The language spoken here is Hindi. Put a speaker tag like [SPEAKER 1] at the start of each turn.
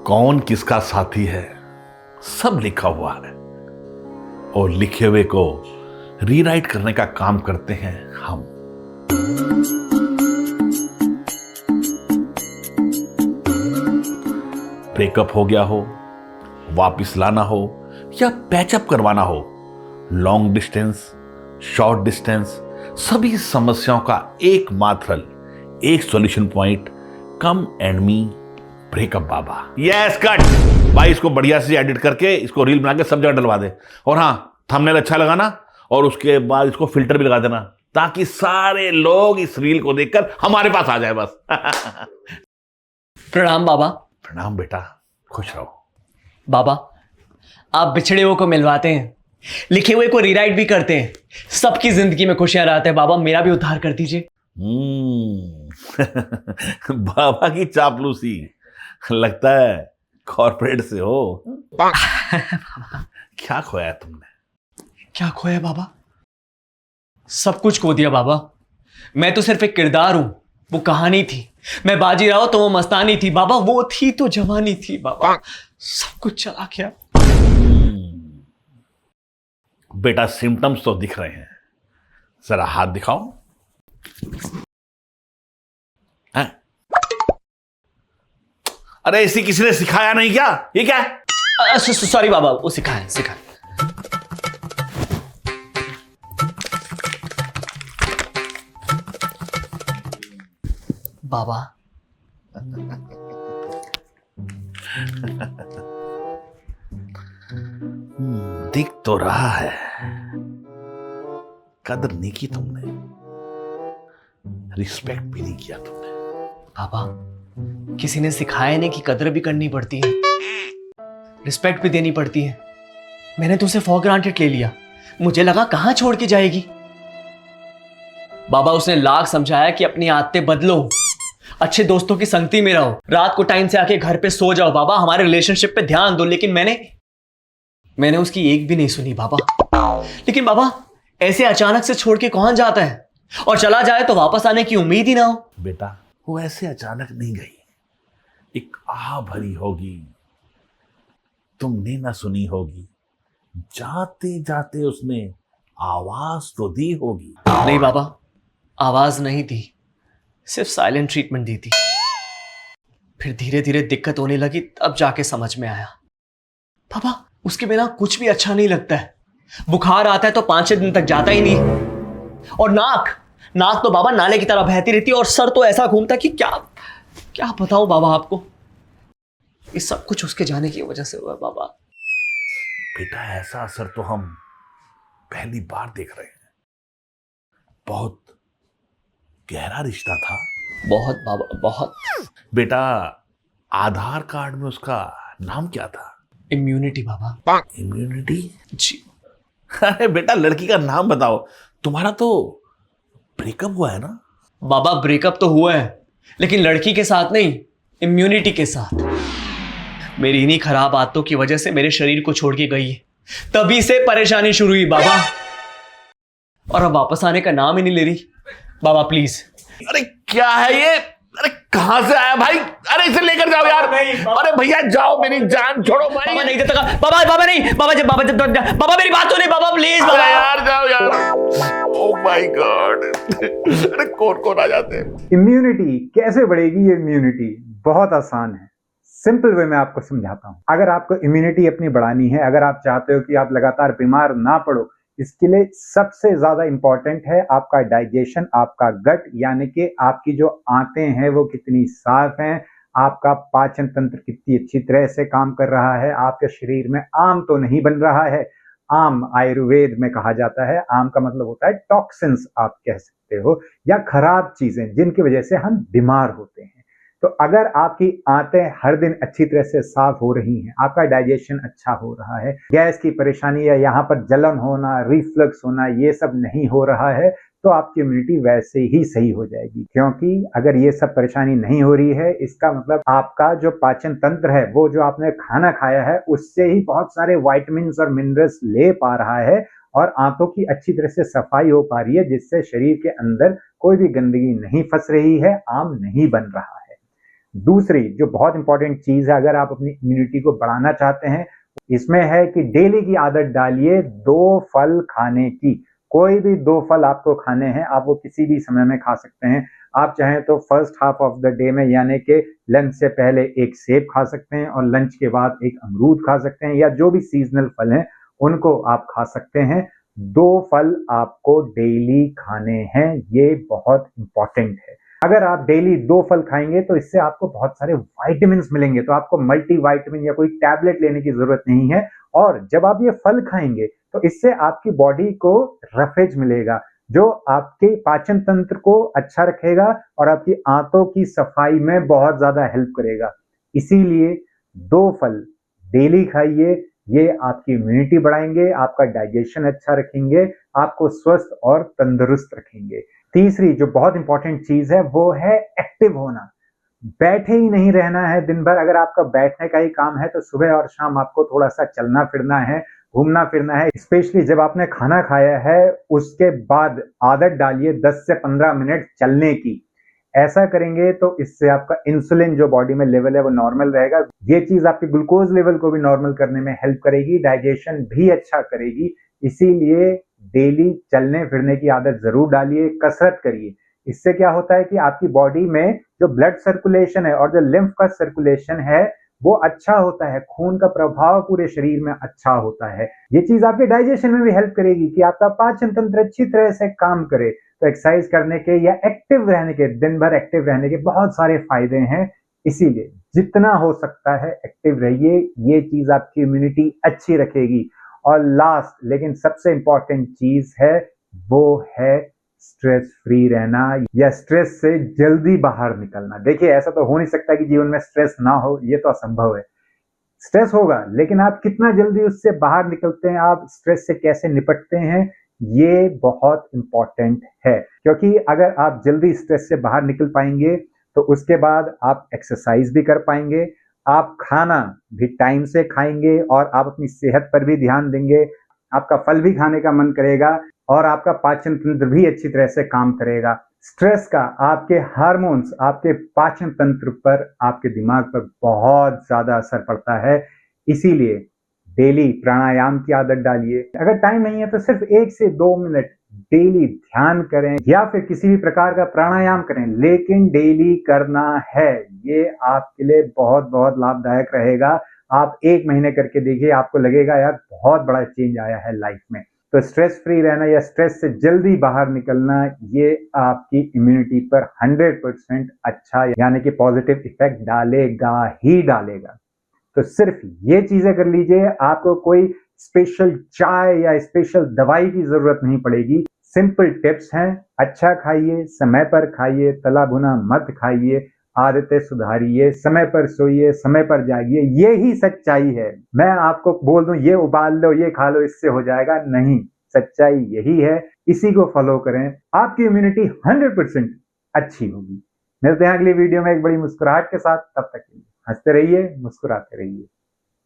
[SPEAKER 1] कौन किसका साथी है सब लिखा हुआ है और लिखे हुए को रीराइट करने का काम करते हैं हम। ब्रेकअप हो गया हो, वापस लाना हो या पैचअप करवाना हो, लॉन्ग डिस्टेंस, शॉर्ट डिस्टेंस, सभी समस्याओं का एकमात्र हल, एक solution point, come and me breakup Baba. Yes cut भाई, इसको बढ़िया से एडिट करके इसको रील बना के सब जगह डलवा दे। और हाँ, थंबनेल अच्छा लगाना और उसके बाद इसको फिल्टर भी लगा देना ताकि सारे लोग इस रील को देखकर हमारे पास आ जाए बस।
[SPEAKER 2] प्रणाम बाबा।
[SPEAKER 1] प्रणाम बेटा, खुश रहो।
[SPEAKER 2] बाबा, आप बिछड़े हुए को मिलवाते हैं, लिखे हुए को रीराइट भी करते हैं, सबकी जिंदगी में खुशियां लाते हैं। बाबा, मेरा भी उद्धार कर दीजिए।
[SPEAKER 1] बाबा की चापलूसी, लगता है कॉर्पोरेट से हो। क्या खोया है तुमने?
[SPEAKER 2] क्या खोया बाबा? सब कुछ खो दिया बाबा। मैं तो सिर्फ एक किरदार हूं, वो कहानी थी। मैं बाजीराव तो वो मस्तानी थी बाबा, वो थी तो जवानी थी बाबा। सब कुछ चला गया।
[SPEAKER 1] बेटा, सिम्टम्स तो दिख रहे हैं, जरा हाथ दिखाओ। हैं? अरे इसी किसी ने सिखाया नहीं क्या? ये क्या है?
[SPEAKER 2] सॉरी बाबा, वो सिखाए सिखाए। बाबा,
[SPEAKER 1] दिख तो रहा है, कदर नहीं की तुमने, रिस्पेक्ट भी नहीं किया तुमने।
[SPEAKER 2] बाबा, किसी ने सिखाया नहीं कि कदर भी करनी पड़ती है, रिस्पेक्ट भी देनी पड़ती है। मैंने तो उसे फॉर ग्रांटेड ले लिया, मुझे लगा कहां छोड़ के जाएगी। बाबा, उसने लाख समझाया कि अपनी आदतें बदलो, अच्छे दोस्तों की संगति में रहो, रात को टाइम से आके घर पे सो जाओ बाबा, हमारे रिलेशनशिप पे ध्यान दो। लेकिन मैंने उसकी एक भी नहीं सुनी बाबा। लेकिन बाबा, ऐसे अचानक से छोड़ के कौन जाता है, और चला जाए तो वापस आने की उम्मीद ही ना हो।
[SPEAKER 1] बेटा, वो ऐसे अचानक नहीं गई, एक आह भरी होगी, तुमने ना सुनी होगी, जाते जाते उसने आवाज तो दी होगी।
[SPEAKER 2] नहीं बाबा, आवाज नहीं दी, सिर्फ साइलेंट ट्रीटमेंट दी थी। फिर धीरे धीरे दिक्कत होने लगी, तब जाके समझ में आया। बाबा, उसके बिना कुछ भी अच्छा नहीं लगता है। बुखार आता है तो 5-6 दिन तक जाता ही नहीं। और नाक तो बाबा नाले की तरह बहती रहती है, और सर तो ऐसा घूमता कि क्या बताऊं बाबा आपको। ये सब कुछ उसके जाने की वजह से हुआ बाबा।
[SPEAKER 1] बेटा, ऐसा असर तो हम पहली बार देख रहे हैं। बहुत गहरा रिश्ता था।
[SPEAKER 2] बहुत बाबा, बहुत।
[SPEAKER 1] बेटा, आधार कार्ड में उसका नाम क्या था?
[SPEAKER 2] इम्यूनिटी बाबा।
[SPEAKER 1] इम्यूनिटी?
[SPEAKER 2] जी।
[SPEAKER 1] अरे बेटा, लड़की का नाम बताओ। तुम्हारा तो ब्रेकअप हुआ है ना?
[SPEAKER 2] बाबा, ब्रेकअप तो हुआ है, लेकिन लड़की के साथ नहीं, इम्यूनिटी के साथ। मेरी इन्हीं खराब आदतों की वजह से मेरे शरीर को छोड़ के गई है, तभी से परेशानी शुरू हुई बाबा। और अब वापस आने का नाम ही नहीं ले रही। बाबा प्लीज।
[SPEAKER 1] अरे क्या है ये? अरे कहां से आया भाई? अरे इसे लेकर जाओ यार। अरे भैया जाओ, मेरी जान छोड़ो भाई।
[SPEAKER 2] बाबा नहीं देता। बाबा नहीं, बाबा मेरी बात तो नहीं बाबा, प्लीज बाबा।
[SPEAKER 1] यार जाओ यार। Oh my God. अरे कौन आ जाते हैं।
[SPEAKER 3] इम्यूनिटी कैसे बढ़ेगी? ये इम्यूनिटी बहुत आसान है, सिंपल वे में आपको समझाता हूं। अगर आपको इम्यूनिटी अपनी बढ़ानी है, अगर आप चाहते हो कि आप लगातार बीमार ना पड़ो, इसके लिए सबसे ज्यादा इंपॉर्टेंट है आपका डाइजेशन, आपका गट, यानी कि आपकी जो आंतें हैं वो कितनी साफ हैं, आपका पाचन तंत्र कितनी अच्छी तरह से काम कर रहा है, आपके शरीर में आम तो नहीं बन रहा है। आम आयुर्वेद में कहा जाता है, आम का मतलब होता है टॉक्सिन्स आप कह सकते हो, या खराब चीजें जिनकी वजह से हम बीमार होते हैं। तो अगर आपकी आंतें हर दिन अच्छी तरह से साफ हो रही हैं, आपका डाइजेशन अच्छा हो रहा है, गैस की परेशानी या यहाँ पर जलन होना, रिफ्लक्स होना, ये सब नहीं हो रहा है, तो आपकी इम्यूनिटी वैसे ही सही हो जाएगी। क्योंकि अगर ये सब परेशानी नहीं हो रही है, इसका मतलब आपका जो पाचन तंत्र है, वो जो आपने खाना खाया है उससे ही बहुत सारे विटामिन और मिनरल्स ले पा रहा है, और आंतों की अच्छी तरह से सफाई हो पा रही है, जिससे शरीर के अंदर कोई भी गंदगी नहीं फंस रही है, आम नहीं बन रहा है। दूसरी जो बहुत इंपॉर्टेंट चीज है, अगर आप अपनी इम्यूनिटी को बढ़ाना चाहते हैं, इसमें है कि डेली की आदत डालिए 2 फल खाने की। कोई भी 2 फल आपको खाने हैं, आप वो किसी भी समय में खा सकते हैं। आप चाहें तो first half of the day में, यानी कि लंच से पहले एक सेब खा सकते हैं और लंच के बाद एक अमरूद खा सकते हैं, या जो भी सीजनल फल हैं उनको आप खा सकते हैं। 2 फल आपको डेली खाने हैं, ये बहुत इंपॉर्टेंट है। अगर आप डेली 2 फल खाएंगे तो इससे आपको बहुत सारे वाइटामिन मिलेंगे, तो आपको मल्टी वाइटामिन या कोई टैबलेट लेने की जरूरत नहीं है। और जब आप ये फल खाएंगे तो इससे आपकी बॉडी को रफेज मिलेगा, जो आपके पाचन तंत्र को अच्छा रखेगा और आपकी आंतों की सफाई में बहुत ज्यादा हेल्प करेगा। इसीलिए 2 फल डेली खाइए, ये आपकी इम्यूनिटी बढ़ाएंगे, आपका डाइजेशन अच्छा रखेंगे, आपको स्वस्थ और तंदुरुस्त रखेंगे। तीसरी जो बहुत इंपॉर्टेंट चीज है वो है एक्टिव होना। बैठे ही नहीं रहना है दिन भर। अगर आपका बैठने का ही काम है तो सुबह और शाम आपको थोड़ा सा चलना फिरना है, घूमना फिरना है। स्पेशली जब आपने खाना खाया है उसके बाद आदत डालिए 10 से 15 मिनट चलने की। ऐसा करेंगे तो इससे आपका इंसुलिन जो बॉडी में लेवल है वो नॉर्मल रहेगा। ये चीज आपके ग्लूकोज लेवल को भी नॉर्मल करने में हेल्प करेगी, डाइजेशन भी अच्छा करेगी। इसीलिए डेली चलने फिरने की आदत जरूर डालिए, कसरत करिए। इससे क्या होता है कि आपकी बॉडी में जो ब्लड सर्कुलेशन है और जो लिम्फ का सर्कुलेशन है वो अच्छा होता है, खून का प्रभाव पूरे शरीर में अच्छा होता है। ये चीज आपके डाइजेशन में भी हेल्प करेगी कि आपका पाचन तंत्र अच्छी तरह से काम करे। तो एक्सरसाइज करने के या एक्टिव रहने के, दिन भर एक्टिव रहने के बहुत सारे फायदे हैं। इसीलिए जितना हो सकता है एक्टिव रहिए, ये चीज आपकी इम्यूनिटी अच्छी रखेगी। और लास्ट लेकिन सबसे इंपॉर्टेंट चीज है वो है स्ट्रेस फ्री रहना या स्ट्रेस से जल्दी बाहर निकलना। देखिए, ऐसा तो हो नहीं सकता कि जीवन में स्ट्रेस ना हो, ये तो असंभव है। स्ट्रेस होगा, लेकिन आप कितना जल्दी उससे बाहर निकलते हैं, आप स्ट्रेस से कैसे निपटते हैं, ये बहुत इंपॉर्टेंट है। क्योंकि अगर आप जल्दी स्ट्रेस से बाहर निकल पाएंगे तो उसके बाद आप एक्सरसाइज भी कर पाएंगे, आप खाना भी टाइम से खाएंगे और आप अपनी सेहत पर भी ध्यान देंगे, आपका फल भी खाने का मन करेगा और आपका पाचन तंत्र भी अच्छी तरह से काम करेगा। स्ट्रेस का आपके हार्मोन्स, आपके पाचन तंत्र पर, आपके दिमाग पर बहुत ज्यादा असर पड़ता है। इसीलिए डेली प्राणायाम की आदत डालिए। अगर टाइम नहीं है तो सिर्फ 1 से 2 मिनट डेली ध्यान करें या फिर किसी भी प्रकार का प्राणायाम करें, लेकिन डेली करना है। ये आपके लिए बहुत बहुत लाभदायक रहेगा। आप 1 महीने करके देखिए, आपको लगेगा यार बहुत बड़ा चेंज आया है लाइफ में। तो स्ट्रेस फ्री रहना या स्ट्रेस से जल्दी बाहर निकलना, ये आपकी इम्यूनिटी पर 100% अच्छा यानी कि पॉजिटिव इफेक्ट डालेगा ही डालेगा। तो सिर्फ ये चीजें कर लीजिए, आपको कोई स्पेशल चाय या स्पेशल दवाई की जरूरत नहीं पड़ेगी। सिंपल टिप्स हैं, अच्छा खाइए, समय पर खाइए, तला भुना मत खाइए, आदतें सुधारिए, समय पर सोइए, समय पर जागिए। ये ही सच्चाई है। मैं आपको बोल दूं ये उबाल लो, ये खा लो, इससे हो जाएगा, नहीं। सच्चाई यही है, इसी को फॉलो करें, आपकी इम्यूनिटी 100% अच्छी होगी। मिलते हैं अगली वीडियो में एक बड़ी मुस्कुराहट के साथ। तब तक के लिए हंसते रहिए, मुस्कुराते रहिए।